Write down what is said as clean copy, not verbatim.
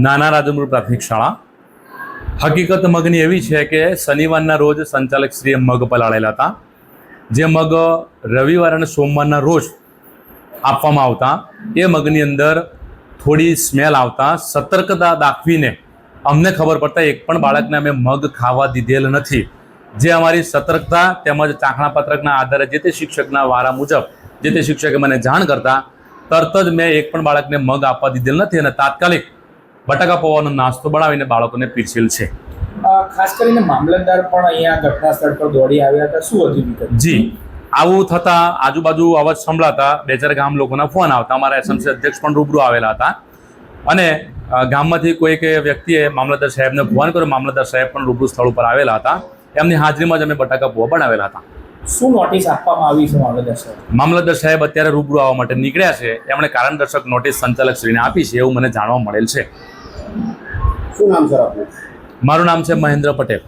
નાના રાજમપુર પ્રાથમિક શાળા. હકીકત મગની એવી છે કે શનિવારના રોજ સંચાલક શ્રીએ મગ પલાળેલા હતા. જે મગ રવિવાર અને સોમવારના રોજ આપવામાં આવતા એ મગની અંદર થોડી સ્મેલ આવતા સતર્કતા દાખવીને અમને ખબર પડતા એક પણ બાળકને અમે મગ ખાવા દીધેલ નથી. જે અમારી સતર્કતા તેમજ ચાખણા પત્રકના આધારે જે તે શિક્ષકના વારા મુજબ જે તે શિક્ષકે મને જાણ કરતા તરત જ મેં એક પણ બાળકને મગ આપવા દીધેલ નથી અને તાત્કાલિક બટાકા પૌવાનો નાસ્તો બનાવીને બાળકોને પીરસેલ છે. ખાસ કરીને મામલતદાર પણ અહીંયા ઘટના સ્થળ પર દોડી આવ્યા હતા. શું હતી વિગત? જી, આવું થતાં આજુબાજુ અવાજ સંભળાતા બે ચાર ગામ લોકોના ફોન આવતા. અમારા એસએમસી અધ્યક્ષ પણ રૂબરૂ આવેલા હતા અને ગામમાંથી કોઈક વ્યક્તિએ મામલતદાર સાહેબને ફોન કર્યો. મામલતદાર સાહેબ પણ રૂબરૂ સ્થળ ઉપર આવેલા હતા. એમની હાજરીમાં જ અમે બટાકા પૌવા બનાવેલા હતા. શું નોટિસ આપવામાં આવી છે મામલતદાર સાહેબ? મામલતદાર સાહેબ અત્યારે રૂબરૂ આવવા માટે નીકળ્યા છે. એમણે કારણદર્શક નોટિસ સંચાલક શ્રીને આપી છે એવું મને જાણવા મળેલ છે. શું નામ સર આપનું? મારું નામ છે મહેન્દ્ર પટેલ.